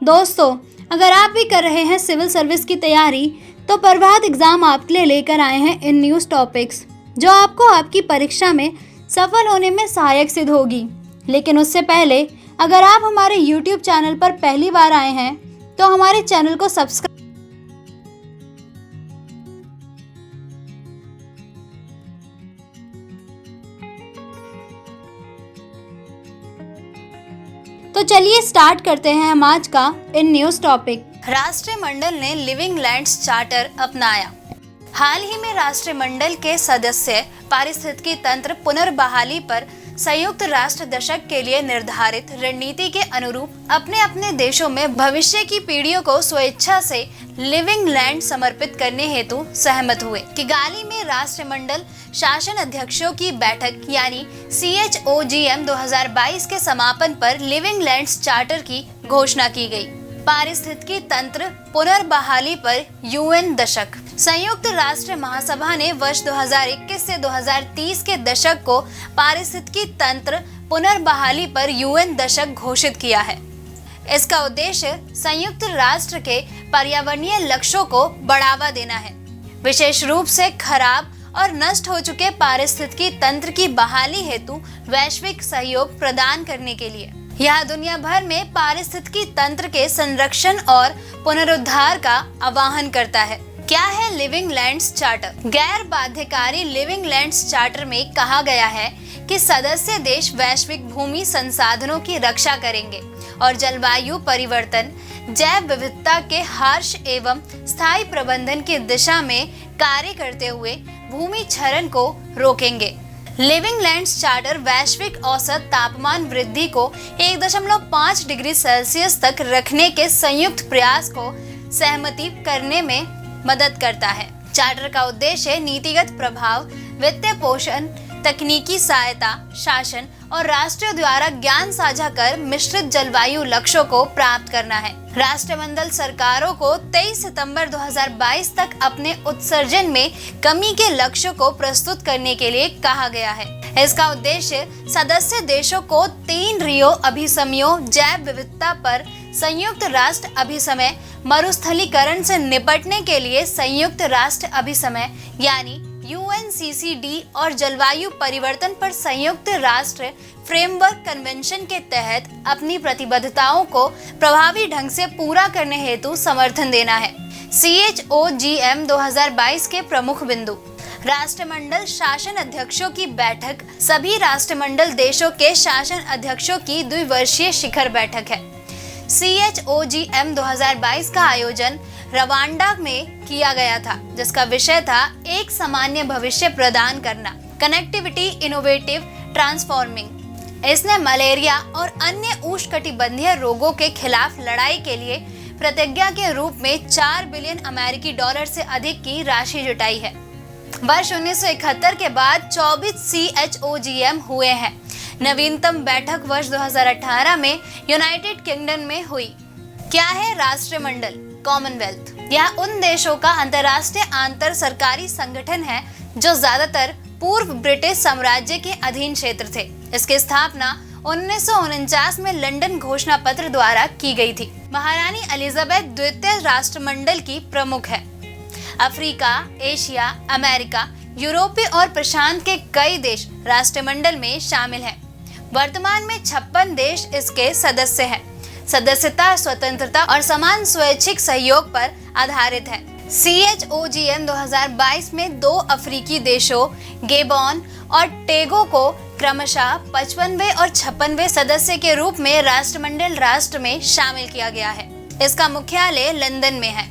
दोस्तों, अगर आप भी कर रहे हैं सिविल सर्विस की तैयारी तो प्रभात एग्जाम आपके लिए लेकर आए हैं इन न्यूज़ टॉपिक्स जो आपको आपकी परीक्षा में सफल होने में सहायक सिद्ध होगी। लेकिन उससे पहले अगर आप हमारे YouTube चैनल पर पहली बार आए हैं तो हमारे चैनल को सब्सक्राइब। तो चलिए स्टार्ट करते हैं हम आज का इन न्यूज़ टॉपिक। राष्ट्रमंडल ने लिविंग लैंड्स चार्टर अपनाया। हाल ही में राष्ट्रमंडल के सदस्य पारिस्थितिकी तंत्र पुनर्बहाली पर संयुक्त राष्ट्र दशक के लिए निर्धारित रणनीति के अनुरूप अपने अपने देशों में भविष्य की पीढ़ियों को स्वेच्छा से लिविंग लैंड समर्पित करने हेतु सहमत हुए। किगाली में राष्ट्रमंडल शासन अध्यक्षों की बैठक यानी CHOGM 2022 के समापन पर लिविंग लैंड्स चार्टर की घोषणा की गई। पारिस्थितिकी तंत्र पुनर्बहाली पर UN दशक। संयुक्त राष्ट्र महासभा ने वर्ष 2021 से 2030 के दशक को पारिस्थितिकी तंत्र पुनर्बहाली पर UN दशक घोषित किया है। इसका उद्देश्य संयुक्त राष्ट्र के पर्यावरणीय लक्ष्यों को बढ़ावा देना है, विशेष रूप से खराब और नष्ट हो चुके पारिस्थितिकी तंत्र की बहाली हेतु वैश्विक सहयोग प्रदान करने के लिए। यह दुनिया भर में पारिस्थितिकी तंत्र के संरक्षण और पुनरुद्धार का आह्वान करता है। क्या है लिविंग लैंड्स चार्टर? गैर बाध्यकारी लिविंग लैंड्स चार्टर में कहा गया है कि सदस्य देश वैश्विक भूमि संसाधनों की रक्षा करेंगे और जलवायु परिवर्तन, जैव विविधता के हर्ष एवं स्थायी प्रबंधन की दिशा में कार्य करते हुए भूमि क्षरण को रोकेंगे। लिविंग लैंड्स चार्टर वैश्विक औसत तापमान वृद्धि को 1.5 डिग्री सेल्सियस तक रखने के संयुक्त प्रयास को सहमति करने में मदद करता है। चार्टर का उद्देश्य नीतिगत प्रभाव, वित्तीय पोषण, तकनीकी सहायता, शासन और राष्ट्रों द्वारा ज्ञान साझा कर मिश्रित जलवायु लक्ष्यों को प्राप्त करना है। राष्ट्रमंडल सरकारों को 23 सितंबर 2022 तक अपने उत्सर्जन में कमी के लक्ष्यों को प्रस्तुत करने के लिए कहा गया है। इसका उद्देश्य सदस्य देशों को 3 रियो अभिसमयों जैव विविधता पर संयुक्त राष्ट्र अभिसमय, मरुस्थलीकरण से निपटने के लिए संयुक्त राष्ट्र अभिसमय यानी UNCCD और जलवायु परिवर्तन पर संयुक्त राष्ट्र फ्रेमवर्क कन्वेंशन के तहत अपनी प्रतिबद्धताओं को प्रभावी ढंग से पूरा करने हेतु समर्थन देना है। CHOGM 2022 के प्रमुख बिंदु। राष्ट्रमंडल शासन अध्यक्षों की बैठक सभी राष्ट्रमंडल देशों के शासन अध्यक्षों की द्विवर्षीय शिखर बैठक है। CHOGM 2022 का आयोजन रवांडा में किया गया था, जिसका विषय था एक सामान्य भविष्य प्रदान करना, कनेक्टिविटी इनोवेटिव ट्रांसफॉर्मिंग। इसने मलेरिया और अन्य उष्णकटिबंधीय रोगों के खिलाफ लड़ाई के लिए प्रतिज्ञा के रूप में 4 बिलियन अमेरिकी डॉलर से अधिक की राशि जुटाई है। वर्ष 1971 के बाद 24 CHOGM हुए हैं। नवीनतम बैठक वर्ष 2018 में यूनाइटेड किंगडम में हुई। क्या है राष्ट्रमंडल? कॉमनवेल्थ। यह उन देशों का अंतर्राष्ट्रीय आंतर सरकारी संगठन है जो ज्यादातर पूर्व ब्रिटिश साम्राज्य के अधीन क्षेत्र थे। इसकी स्थापना 1949 में लंदन घोषणा पत्र द्वारा की गई थी। महारानी एलिजाबेथ द्वितीय राष्ट्रमंडल की प्रमुख है। अफ्रीका, एशिया, अमेरिका, यूरोपीय और प्रशांत के कई देश राष्ट्रमंडल में शामिल हैं। वर्तमान में 56 देश इसके सदस्य हैं। सदस्यता स्वतंत्रता और समान स्वैच्छिक सहयोग पर आधारित है। CHOGM 2022 में 2 अफ्रीकी देशों गेबॉन और टोगो को क्रमशः 55वें और 56वें सदस्य के रूप में राष्ट्रमंडल राष्ट्र में शामिल किया गया है। इसका मुख्यालय लंदन में है।